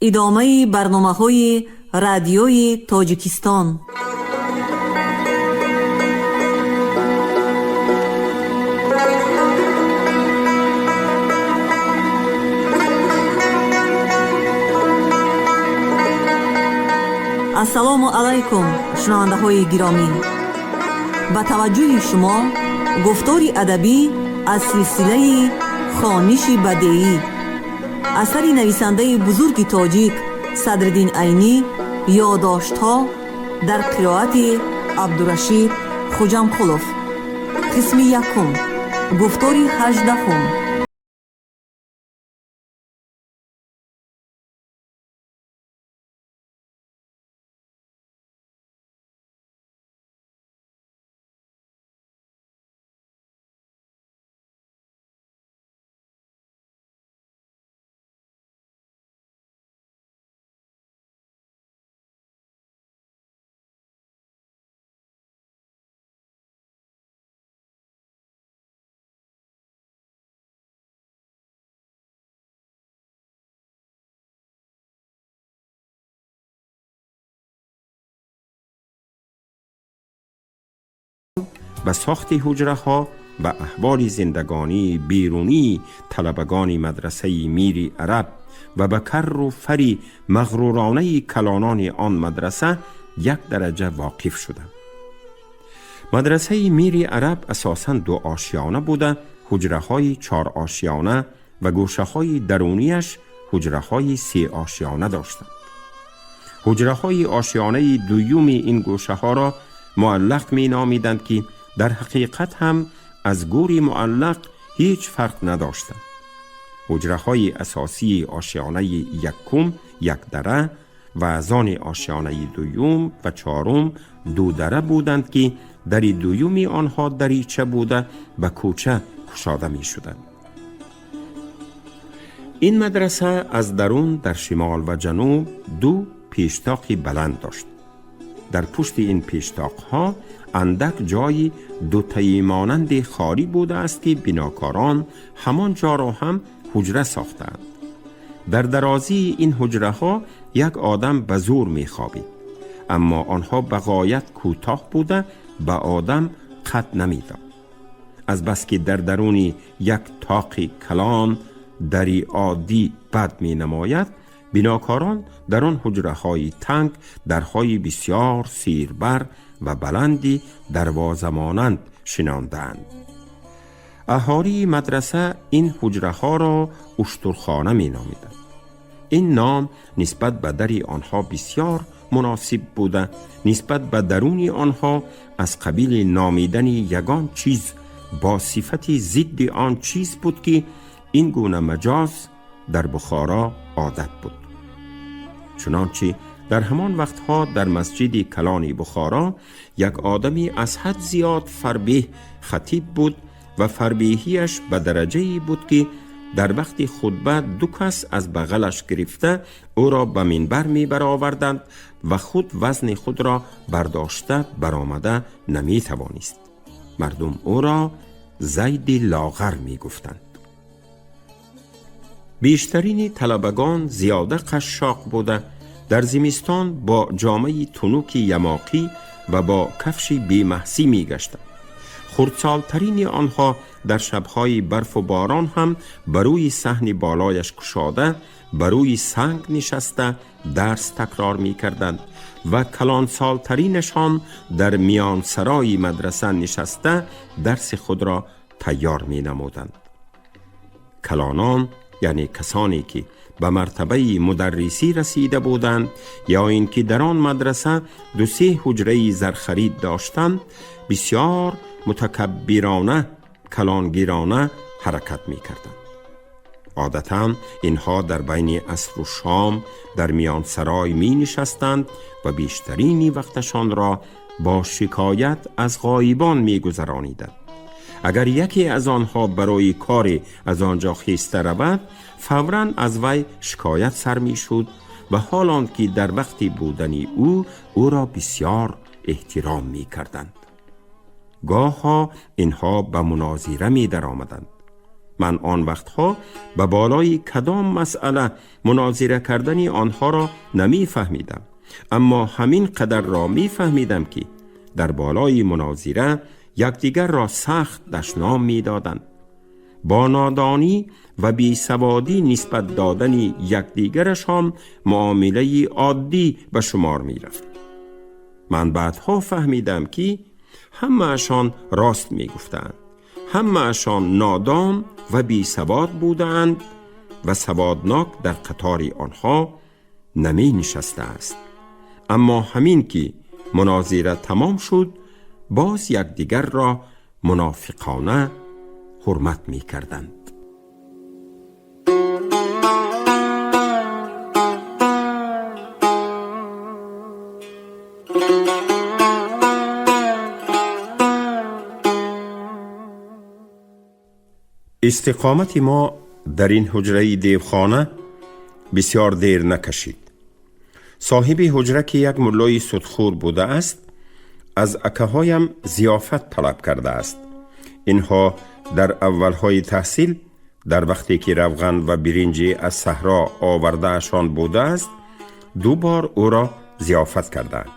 ادامه برنامه‌های رادیوی تاجیکستان. السلام علیکم شنونده های گرامی، با توجه شما گفتاری ادبی از سلسله خوانش بدیعی اثر نویسنده بزرگ تاجیک صدرالدین عینی، یادداشت‌ها در قرائت عبدالرشید خوجامقلوف، قسم یکم، گفتاری 18. به ساخت حجره‌ها و احوال زندگانی بیرونی طلبگان مدرسه میر عرب و به کر و فری مغرورانه کلانان آن مدرسه یک درجه واقف شدم. مدرسه میر عرب اساساً 2 آشیانه بوده، حجره‌های 4 آشیانه و گوشه‌های درونیش حجره‌های 3 آشیانه داشتند. حجره‌های آشیانه دوم این گوشه‌ها را معلق می نامیدند که در حقیقت هم از گوری معلق هیچ فرق نداشتند. حجره‌های اساسی آشیانه یکم 1 دره و از آن آشیانه دوم و 4 2 دره بودند که در دوم آنها دریچه بوده و کوچه گشاده می شدند. این مدرسه از درون در شمال و جنوب 2 پیشتاق بلند داشت. در پشت این پیشتاق‌ها اندک جای 2 تایی مانند خالی بوده است که بناکاران همان جا را هم حجره ساختند. در درازی این حجره ها یک آدم به زور می خوابید، اما آنها به غایت کوتاه بوده به آدم قد نمی داد. از بس که در درون یک تاق کلان دری عادی بد می نماید، بناکاران در آن حجره های تنگ درهای بسیار سیربر و بلندی دروازه مانند شناندند. اهالی مدرسه این حجره ها را اشترخانه می نامیدند. این نام نسبت به دری آنها بسیار مناسب بوده، نسبت به درون آنها از قبیل نامیدن یگان چیز با صفت ضد آن چیز بود که این گونه مجاز در بخارا عادت بود. چنانچه در همان وقتها در مسجد کلان بخارا یک آدمی از حد زیاد فربه خطیب بود و فربهیش به درجه‌ای بود که در وقت خطبه 2 کس از بغلش گرفته او را به منبر می برآوردند و خود وزن خود را برداشته برآمده نمی توانست. مردم او را زید لاغر می گفتند. بیشترین طلبگان زیاده قشاق بوده، در زمستان با جامه تنوک یماقی و با کفش بی‌محسی می گشتند. خردسالترین آنها در شبهای برف و باران هم بروی صحن بالایش کشاده بروی سنگ نشسته درس تکرار می کردند و کلانسالترینشان در میان سرای مدرسه نشسته درس خود را تیار می نمودند. کلانان یعنی کسانی که به مرتبه مدرسی رسیده بودند یا اینکه در آن مدرسه 2-3 حجره زرخرید داشتند، بسیار متکبرانه کلانگیرانه حرکت می کردند. عادتاً اینها در بین عصر و شام در میان سرای می نشستند و بیشترین وقتشان را با شکایت از غایبان می گذرانیدند. اگر یکی از آنها برای کاری از آنجا خیسته رود، فوراً از وی شکایت سر می شد و حالان که در وقتی بودنی او را بسیار احترام می کردند. گاه ها اینها به مناظره می در آمدند. من آن وقتها به بالای کدام مسئله مناظره کردن آنها را نمی فهمیدم، اما همین قدر را می فهمیدم که در بالای مناظره یکدیگر را سخت دشنام می دادند. با نادانی و بیسوادی نسبت دادن یکدیگرش هم معامله عادی به شمار می رفت. من بعدها فهمیدم که همه‌شان راست می گفتند، همه‌شان نادان و بیسواد بودند و سوادناک در قطار آنها نمی نشسته است. اما همین که مناظره تمام شد، باز یکدیگر را منافقانه حرمت می کردند. استقامت ما در این حجره دیوخانه بسیار دیر نکشید. صاحب حجره که یک ملای سودخور بوده است، از اکهایم ضیافت طلب کرده است. اینها در اولهای تحصیل، در وقتی که روغن و برنجی از صحرا آورده اشان بوده است، 2 بار او را ضیافت کردند.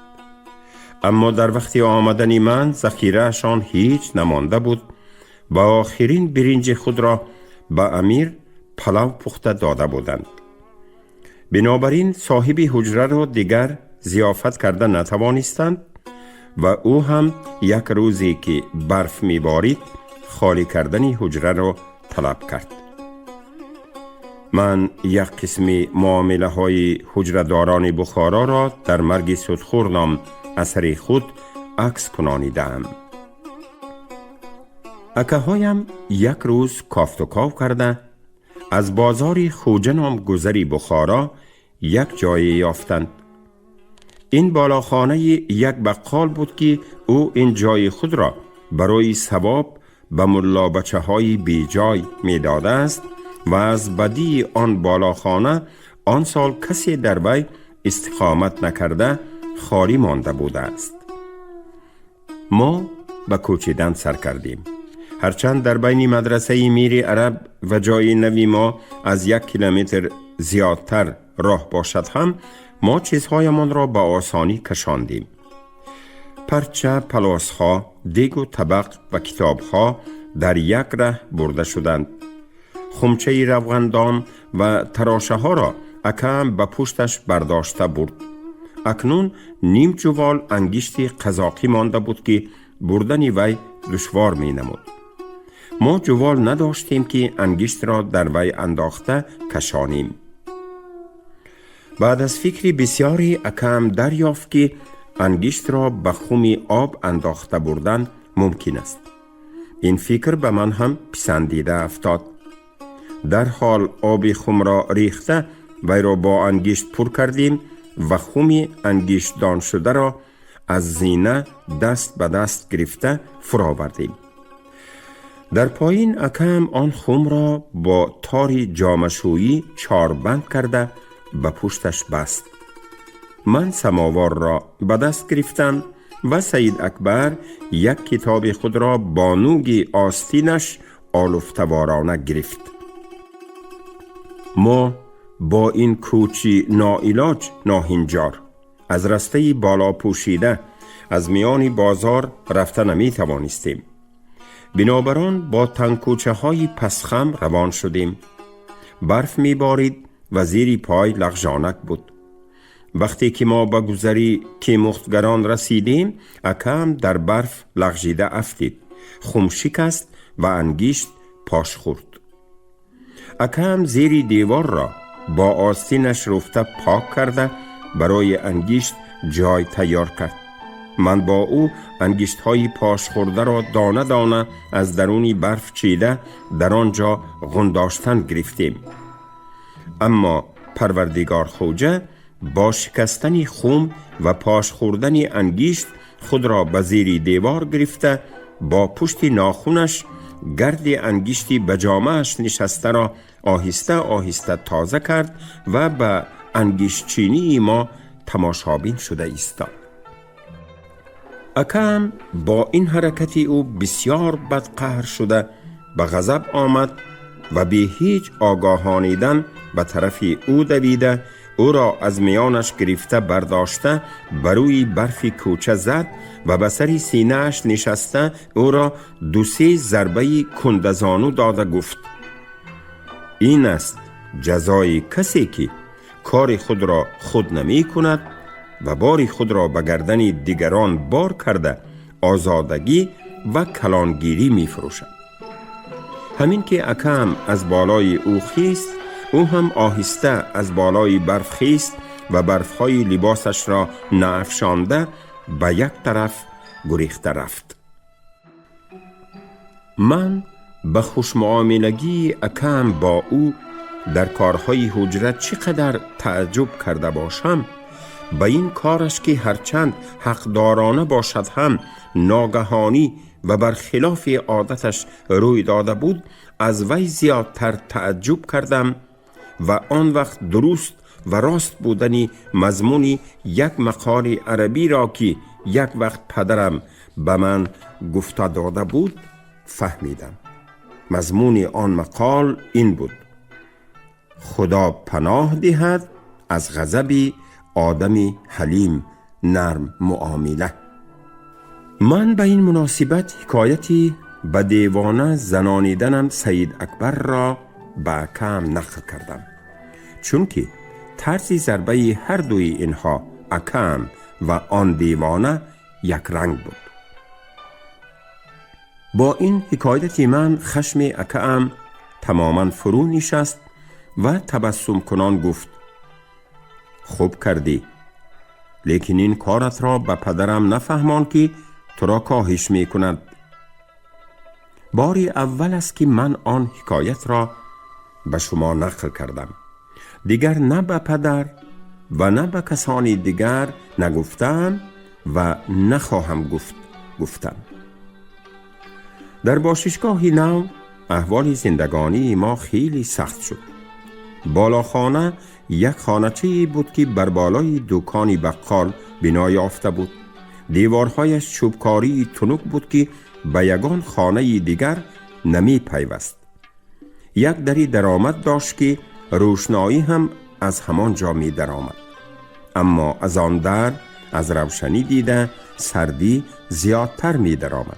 اما در وقت آمدن من ذخیره اشان هیچ نمانده بود و آخرین برنج خود را به امیر پلو پخته داده بودند. بنابراین صاحب حجره را دیگر ضیافت کرده نتوانستند و او هم یک روزی که برف میبارید خالی کردن حجره را طلب کرد. من یک قسم معامله های حجره داران بخارا را در مرگ سودخور نام اثر خود عکس کنانیدم. اکه هایم یک روز کافت و کاف کرده از بازار خوجه نام گذری بخارا یک جای یافتند. این بالاخانه یک بقال بود که او این جای خود را برای ثواب به ملا بچه های بی جای می داده است و از بدی آن بالاخانه آن سال کسی در وی استقامت نکرده خالی مانده بوده است. ما به کوچیدن سر کردیم. هرچند در بین مدرسه میر عرب و جای نوی ما از 1 کیلومتر زیادتر راه باشد هم، ما چیزهایمان را به آسانی کشاندیم. پرچه، پلاسها، دیگ و طبق و کتابها در یک ره برده شدند. خمچه روغندان و تراشه ها را اکم به پشتش برداشته برد. اکنون نیم جوال انگشت قزاقی مانده بود که بردن وی دشوار می نمود. ما جوال نداشتیم که انگشت را در وی انداخته کشانیم. بعد از فکری بسیاری اکم دریافت که انگشت را به خم آب انداخته بردن ممکن است. این فکر به من هم پسندیده افتاد. در حال آب خم را ریخته وی را با انگشت پر کردیم و خم انگشت دان شده را از زینه دست به دست گرفته فراوردیم. در پایین اکم آن خم را با تاری جامشویی 4 بند کرده به پشتش بست. من سماوار را به دست گرفتم و سید اکبر یک کتاب خود را با نوگ آستینش آلفتوارانه گرفت. ما با این کوچی ناعلاج ناهنجار از رسته بالا پوشیده از میان بازار رفته نمی توانستیم. بنابراین با تنگکوچه های پسخم روان شدیم. برف می بارید و زیر پای لغژانک بود. وقتی که ما به گذری که مختگران رسیدیم، اکم در برف لغژیده افتید، خم شکست و انگشت پاش خورد. اکم زیر دیوار را با آستینش رفته پاک کرده برای انگشت جای تیار کرد. من با او انگشت های پاش خورده را دانه دانه از درونی برف چیده در آنجا غنداشتن گرفتیم. اما پروردگار خوجه با شکستن خم و پاش خوردن انگشت خود را به زیر دیوار گرفته با پشت ناخونش گرد انگشتی به جامه‌اش نشسته را آهسته آهسته تازه کرد و به انگشت چینی ما تماشابین شده ایستاد. اکم با این حرکتی او بسیار بدقهر شده به غضب آمد و بی هیچ آگاهانیدن به طرف او دویده، او را از میانش گرفته برداشته بروی برفی کوچه زد و به سر سینه‌اش نشسته او را 2-3 ضربه کندزانو داده گفت: این است جزای کسی که کار خود را خود نمی کند و بار خود را به گردن دیگران بار کرده آزادگی و کلانگیری می فروشد. همین که اکم از بالای او خیست، او هم آهسته از بالای برف خیست و برفهای لباسش را نافشانده به یک طرف گریخته رفت. من به خوشمعاملگی اکم با او در کارهای حجره چقدر تعجب کرده باشم، به این کارش که هرچند حقدارانه باشد هم ناگهانی و برخلاف عادتش روی داده بود، از وی زیادتر تعجب کردم و آن وقت درست و راست بودنی مضمون یک مقال عربی را که یک وقت پدرم به من گفته داده بود فهمیدم. مضمون آن مقال این بود: خدا پناه دهد از غضب آدم حلیم نرم معامله. من به این مناسبت حکایتی به دیوانه زنانیدنم سید اکبر را به اکم نقل کردم، چون که طرز ضربه هر دوی اینها، اکم و آن دیوانه، یک رنگ بود. با این حکایتی من خشم اکم تماما فرو نشست و تبسم کنان گفت: خوب کردی، لیکن این کارت را به پدرم نفهمان که تو را کاهش می کند. باری اول است که من آن حکایت را به شما نقل کردم. دیگر نه به پدر و نه به کسانی دیگر نگفتم و نخواهم گفتم. در باششگاه نو احوال زندگانی ما خیلی سخت شد. بالاخانه یک خانه‌چه‌ای بود که بر بالای دکانی بقال بنا یافته بود. دیوارهایش چوبکاری تنک بود که به یگان خانه دیگر نمی پیوست. یک دری درآمد داشت که روشنایی هم از همان جا می درآمد، اما از آن در از روشنی دیده سردی زیادتر می درآمد.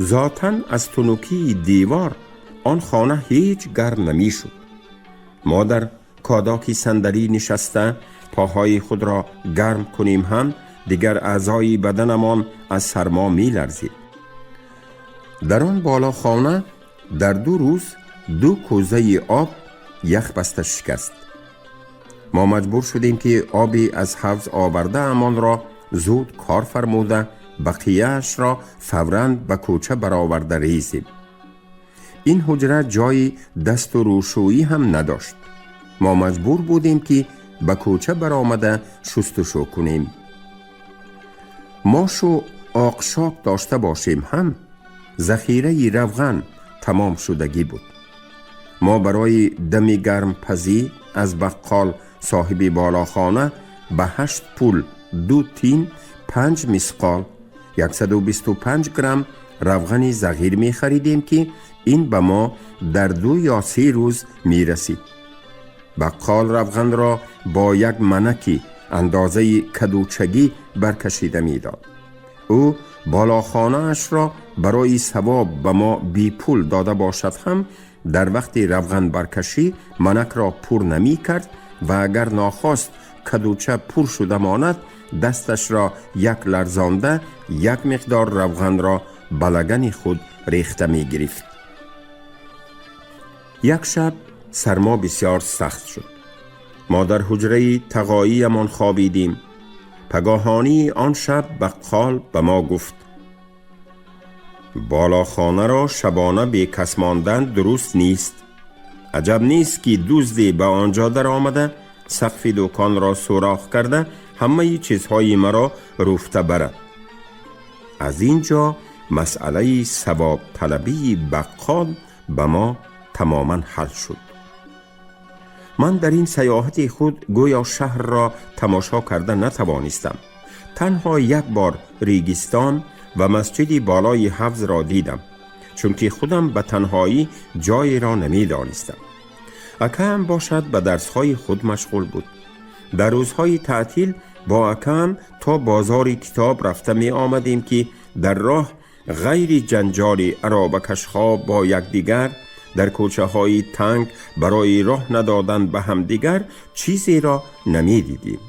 ذاتاً از تنکی دیوار آن خانه هیچ گرم نمی شد. ما در کاداکی صندلی نشسته پاهای خود را گرم کنیم هم دیگر اعضای بدنمان از سرما می لرزید. در آن بالا خانه در 2 روز 2 کوزه آب یخ بسته شکست. ما مجبور شدیم که آبی از حوض آورده امان را زود کار فرموده بقیه‌اش را فوراً به کوچه برآورده ریزیم. این حجره جای دست و روشویی هم نداشت. ما مجبور بودیم که به کوچه برآمده شستشو کنیم. ماش و آقشاق داشته باشیم هم ذخیره روغن تمام شدگی بود. ما برای دمی گرم پزی از بقال صاحب بالاخانه به 8 پول 2 تین 5 مسقال 125 گرم روغن صغیر می خریدیم که این به ما در 2 یا 3 روز می رسید. بقال روغن را با یک منکی اندازه کدوچگی برکشیده می داد. او بالاخانه اش را برای ثواب به ما بی پول داده باشد هم در وقت روغن برکشی منک را پر نمی کرد و اگر ناخواست کدوچه پر شده ماند دستش را یک لرزانده یک مقدار روغن را به لگن خود ریخته می گرفت. یک شب سرما بسیار سخت شد. ما در حجره تقایی من خوابیدیم. پگاهانی آن شب بقال به ما گفت: بالاخانه را شبانه بی کس ماندن درست نیست. عجب نیست که دزدی به آنجا در آمده سقف دکان را سوراخ کرده همه چیزهای مرا رفته برد. از اینجا مسئله ثواب طلبی بقال به ما تماما حل شد. من در این سیاحت خود گویا شهر را تماشا کرده نتوانستم. تنها یک بار ریگستان و مسجد بالای حوض را دیدم. چون که خودم به تنهایی جای را نمی دانستم. اکم باشد به درسهای خود مشغول بود. در روزهای تعطیل با اکم تا بازار کتاب رفته می آمدیم که در راه غیر جنجال ارابکش‌ها با یکدیگر در کوچه های تنگ برای راه ندادن به همدیگر چیزی را نمی دیدیم.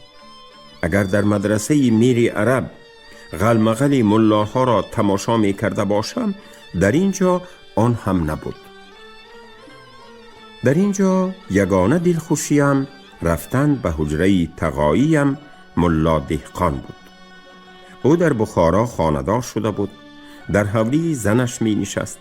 اگر در مدرسه میر عرب غلمغل ملاها را تماشا می کرده باشم، در اینجا آن هم نبود. در اینجا یگانه دلخوشیم رفتن به حجره تقاییم ملا دهقان بود. او در بخارا خانه‌دار شده بود. در حولی زنش می نشست.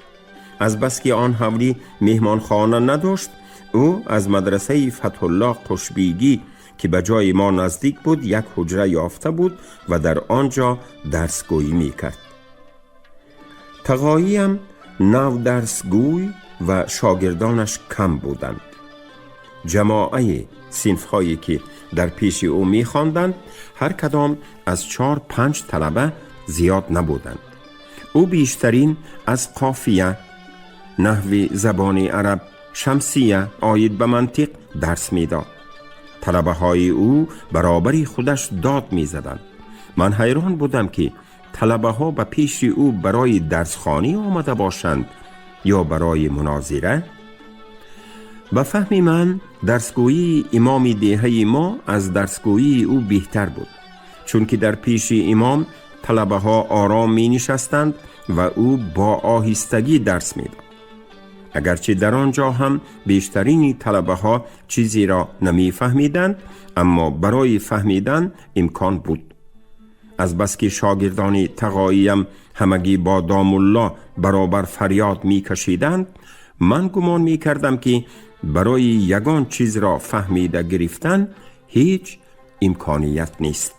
از بس که آن حولی مهمان خانه نداشت، او از مدرسه فتح الله قشبیگی که به جای ما نزدیک بود یک حجره یافته بود و در آنجا درسگویی می کرد. تقاییم نو درسگوی و شاگردانش کم بودند. جماعه صنف‌هایی که در پیش او می خواندند هر کدام از 4-5 طلبه زیاد نبودند. او بیشترین از قافیه، نحو زبان عرب، شمسیه آید به منطق درس می داد. طلبه های او برابری خودش داد می زدند. من حیران بودم که طلبه ها به پیش او برای درسخوانی آمده باشند یا برای مناظره. به فهم من درسگویی امام دهه ما از درسگویی او بهتر بود، چون که در پیش امام طلبه ها آرام می نشستند و او با آهستگی درس می داد. اگرچه در آنجا هم بیشترین طلبه ها چیزی را نمی فهمیدند، اما برای فهمیدن امکان بود. از بس که شاگردان تقاییم همگی با دام الله برابر فریاد می کشیدند، من گمان می کردم که برای یگان چیز را فهمیده گرفتن هیچ امکانیت نیست.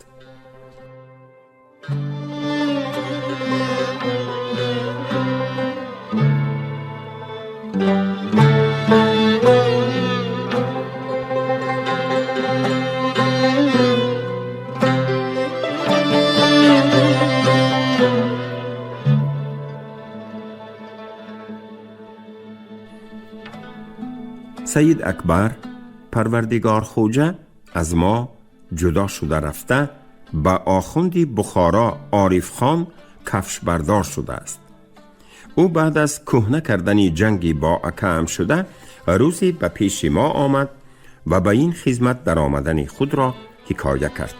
سید اکبر پروردگار خوجه از ما جدا شده رفته به آخوندی بخارا عارف خان کفش بردار شده است. او بعد از کهنه کردن جنگی با اکم شده روزی به پیش ما آمد و به این خدمت در آمدن خود را حکایه کرد.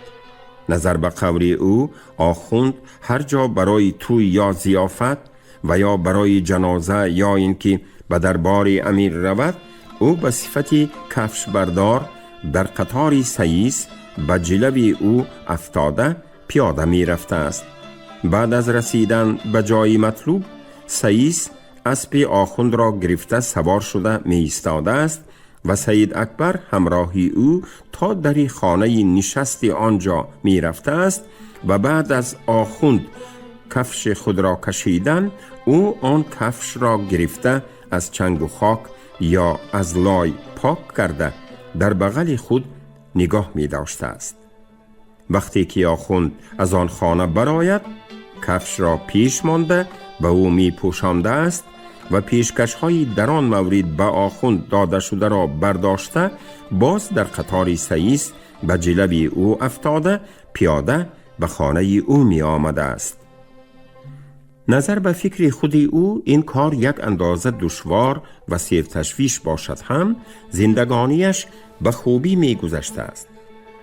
نظر به قول او آخوند هر جا برای توی یا ضیافت و یا برای جنازه یا اینکه به دربار امیر رود، او به صفت کفش بردار در قطار سییس به جلوی او افتاده پیاده می رفته است. بعد از رسیدن به جای مطلوب، سییس اسب آخوند را گرفته سوار شده می ایستاده است و سید اکبر همراهی او تا در خانه نشست آنجا می رفته است و بعد از آخوند کفش خود را کشیدن، او آن کفش را گرفته از چنگ و خاک یا از لای پاک کرده در بغل خود نگاه می داشته است. وقتی که آخوند از آن خانه برآید، کفش را پیش مانده به او می پوشانده است و پیشکش های در آن مورد به آخوند داده شده را برداشته باز در قطار سییس به جلوی او افتاده پیاده به خانه او می آمده است. نظر به فکر خود او این کار یک اندازه دشوار و سرتشویش باشد هم زندگانیش به خوبی می گذشته است.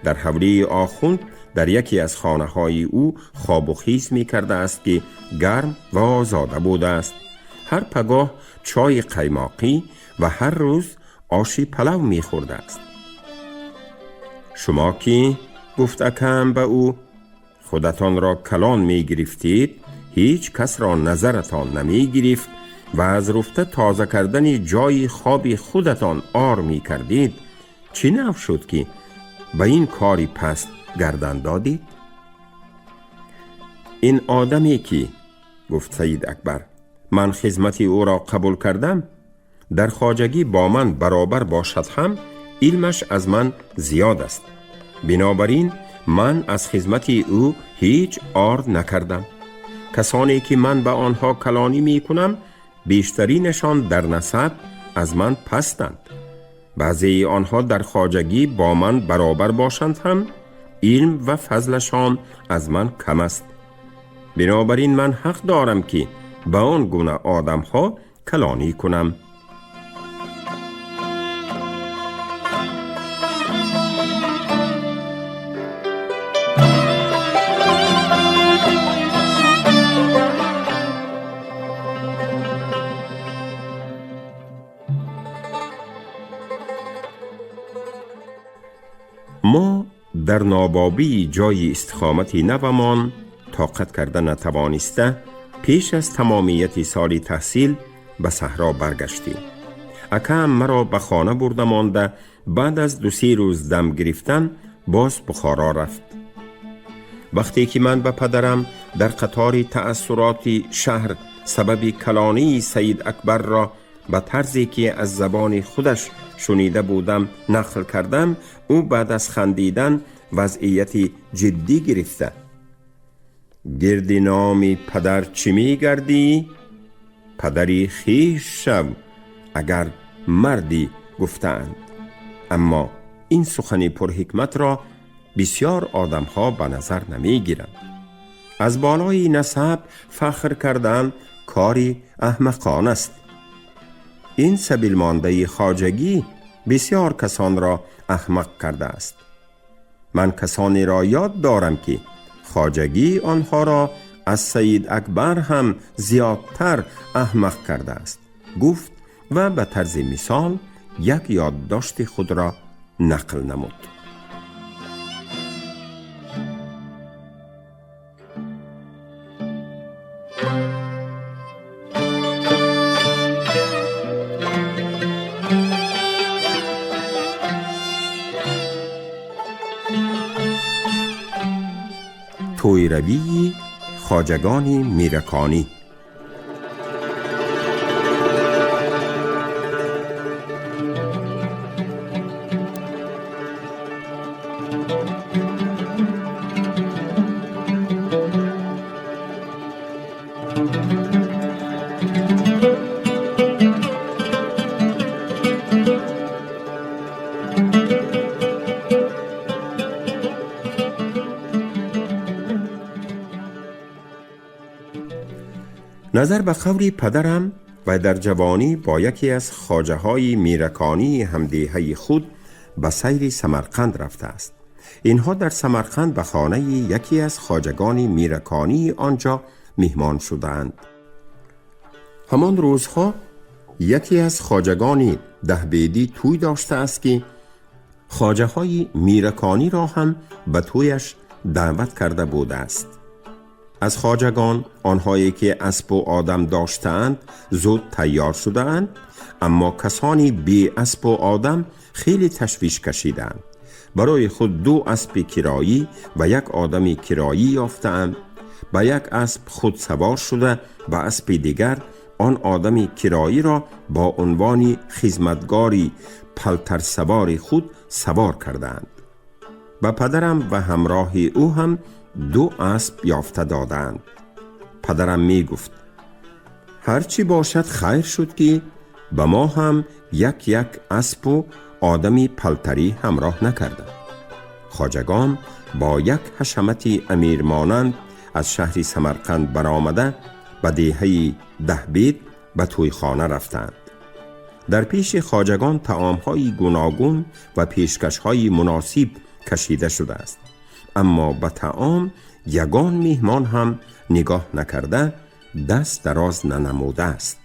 در حولی آخوند در یکی از خانه های او خواب و خیز می کرده است که گرم و آزاده بوده است. هر پگاه چای قیماقی و هر روز آشی پلو می خورده است. شما که گفت اکم به او خودتان را کلان می گرفتید، هیچ کس را نظرتان نمی گرفت و از رفته تازه کردن جای خواب خودتان آر می کردید، چی نو شد که به این کاری پست گردن دادید؟ این آدمی که گفت سید اکبر من خدمتی او را قبول کردم، در خواجگی با من برابر باشد هم علمش از من زیاد است. بنابراین من از خدمتی او هیچ آر نکردم. کسانی که من به آنها کلانی می کنم بیشترینشان در نسب از من پستند. بعضی آنها در خواجگی با من برابر باشند هم علم و فضلشان از من کم است. بنابراین من حق دارم که به آن گونه آدم ها کلانی کنم. ما در نابابی جای استقامتی نومان طاقت کرده نتوانسته پیش از تمامیت سال تحصیل به صحرا برگشتیم. اکم مرا به خانه برده مانده بعد از 2-3 روز دم گرفتن باز بخارا رفت. وقتی که من به پدرم در قطار تأثرات شهر سبب کلانی سید اکبر را به طرزی که از زبان خودش شنیده بودم نقل کردم، او بعد از خندیدن وضعیت جدی گرفته. گرد نام پدر چی می گردی؟ پدری خویش شو اگر مردی گفتند. اما این سخن پرحکمت را بسیار آدم ها به نظر نمی گیرند. از بالای نسب فخر کردن کاری احمقانه است. این سبیل مانده خواجگی بسیار کسان را احمق کرده است. من کسانی را یاد دارم که خواجگی آنها را از سید اکبر هم زیادتر احمق کرده است، گفت و به طرز مثال یک یادداشت خود را نقل نمود. توی روی خواجگان میرکانی. نظر به قول پدرم و در جوانی با یکی از خواجه های میرکانی همدیهه خود به سیر سمرقند رفته است. اینها در سمرقند به خانه یکی از خواجگان میرکانی آنجا مهمان شدند. همان روزها یکی از خواجگان دهبیدی توی داشته است که خواجه های میرکانی را هم به تویش دعوت کرده بوده است. از خواجگان آنهایی که اسب و آدم داشتند زود تیار شدند، اما کسانی بی اسب و آدم خیلی تشویش کشیدند. برای خود 2 اسب کرایی و 1 آدم کرایی یافتند. به 1 اسب خود سوار شده به اسب دیگر آن آدم کرایی را با عنوان خدمتگاری پلتر سوار خود سوار کردند. به پدرم و همراه او هم 2 اسب یافته دادند. پدرم می گفت هرچی باشد خیر شد که به ما هم یک اسب و آدمی پلتری همراه نکردند. خواجگان با 1 حشمت امیر مانند از شهر سمرقند برآمده به دیهه دهبید به تویخانه رفتند. در پیش خواجگان طعام‌های گوناگون و پیشکش‌های مناسب کشیده شده است، اما به طعام یگان میهمان هم نگاه نکرده دست دراز ننموده است.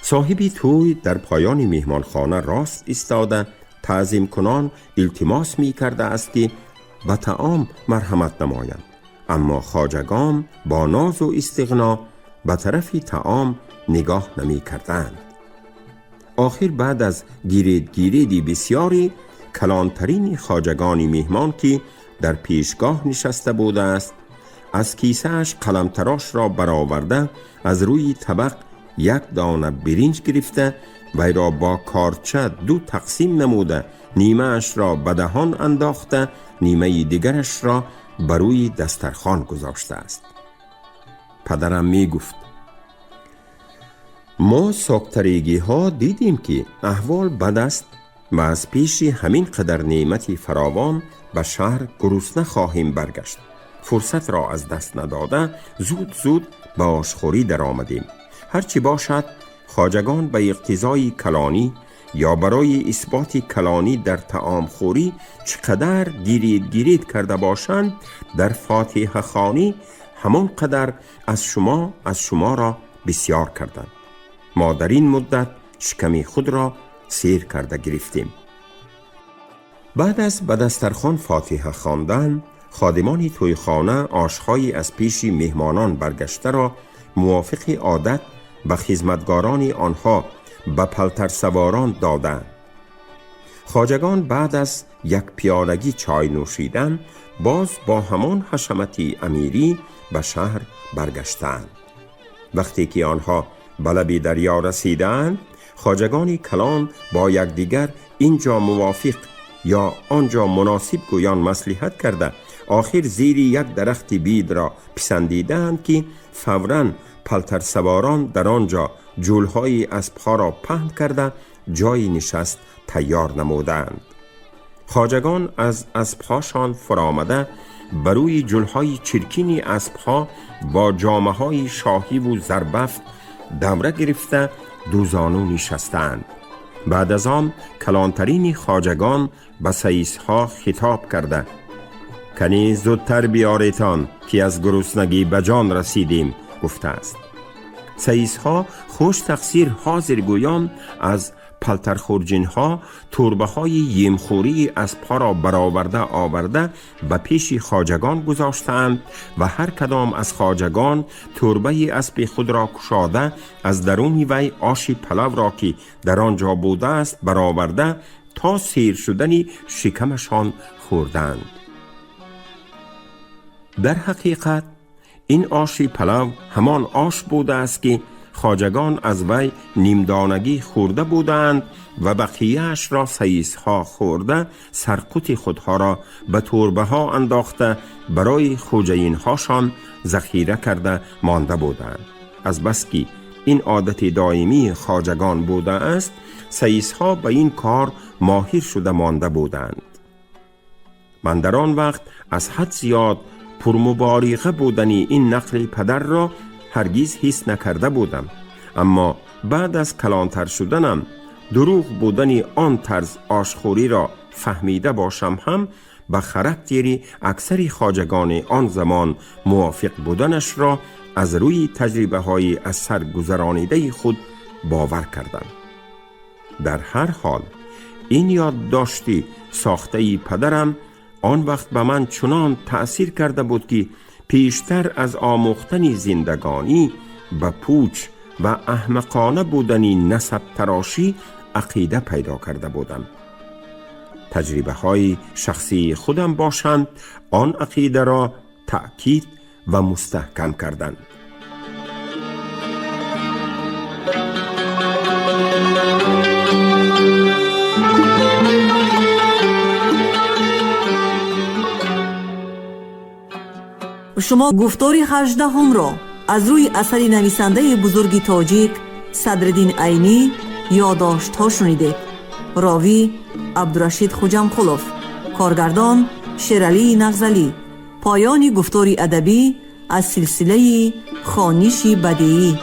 صاحبی توی در پایان میهمانخانه راست ایستاده تعظیم کنان التماس می کرده است که به طعام مرحمت نمایند، اما خواجگان با ناز و استغنا به طرف طعام نگاه نمی کردند. آخر بعد از گیرید بسیاری کلانترین خواجگان میهمان که در پیشگاه نشسته بوده است از کیسه‌اش قلم تراش را برآورده از روی طبق 1 دانه برنج گرفته وی را با کارچه 2 تقسیم نموده نیمه اش را به دهان انداخته نیمه دیگرش را بر روی دسترخوان گذاشته است. پدرم می گفت ما ساکترگی ها دیدیم که احوال بد است و از پیش همین قدر نعمتی فراوان به شهر گرسنه خواهیم برگشت. فرصت را از دست نداده زود به آشخوری در آمدیم. هرچی باشد خواجگان به اقتضای کلانی یا برای اثبات کلانی در طعام خوری چقدر گیرید کرده باشند، در فاتحه خوانی همان قدر از شما را بسیار کردند. ما در این مدت شکمی خود را سیر کرده گرفتیم. بعد از به دسترخوان فاتحه خواندن، خادمان تویخانه آش‌های از پیش مهمانان برگشته را موافق عادت به خدمتگاران آنها به پلتر سواران دادند. خواجگان بعد از یک پیالگی چای نوشیدن باز با همان حشمتی امیری به شهر برگشتند. وقتی که آنها به لب دریا رسیدند، خواجگان کلان با یکدیگر اینجا موافق یا آنجا مناسب گویان مصلحت کرده آخر زیر یک درخت بید را پسندیدند که فوراً پلتر سواران در آنجا جولهای اسبها را پهن کرده جای نشست تیار نمودند. خواجگان از اسبهاشان فرآمده بروی جولهای چرکین اسبها با جامه های شاهی و زربفت دوره گرفته دوزانو نشستند. بعد از آن کلانترین خواجگان به سیسها خطاب کرده: کنی زودتر بیاریتان که از گرسنگی به جان رسیدیم، گفته است. سیسها خوش تقصیر حاضر گویان از پلتر خورجین ها تربه های یمخوری اسبها را آورده به پیش خواجگان گذاشتند و هر کدام از خواجگان تربه اسب خود را کشاده از درون وی آش پلو را که در آنجا بوده است برآورده تا سیر شدنی شکمشان خوردند. در حقیقت این آش پلو همان آش بوده است که خواجگان از وی نیمدانگی خورده بودند و بقیه‌اش را سیسها خورده سرقوت خودها را به تربه ها انداخته برای خوجین هاشان ذخیره کرده مانده بودند. از بس که این عادت دائمی خواجگان بوده است، سیسها به این کار ماهر شده مانده بودند. من در آن وقت از حد زیاد پرمبالغه بودنی این نقل پدر را هرگز حس نکرده بودم، اما بعد از کلانتر شدنم دروغ بودنی آن طرز آشخوری را فهمیده باشم هم به خراکتری اکثر خواجگان آن زمان موافق بودنش را از روی تجربه های از سر گذرانیده خود باور کردم. در هر حال این یادداشتی ساخته پدرم آن وقت به من چنان تأثیر کرده بود که پیشتر از آموختن زندگانی به پوچ و احمقانه بودنی نسب تراشی عقیده پیدا کرده بودم. تجربه های شخصی خودم باشند آن عقیده را تأکید و مستحکم کردند. شما گفتاری 18 هم را از روی اثری نویسنده بزرگ تاجیک صدرالدین عینی یادداشت ها شنیدید. راوی عبدالرشید خوجمقلوف، کارگردان شیرعلی نغزلی. پایان گفتاری ادبی از سلسله خوانش بدیعی.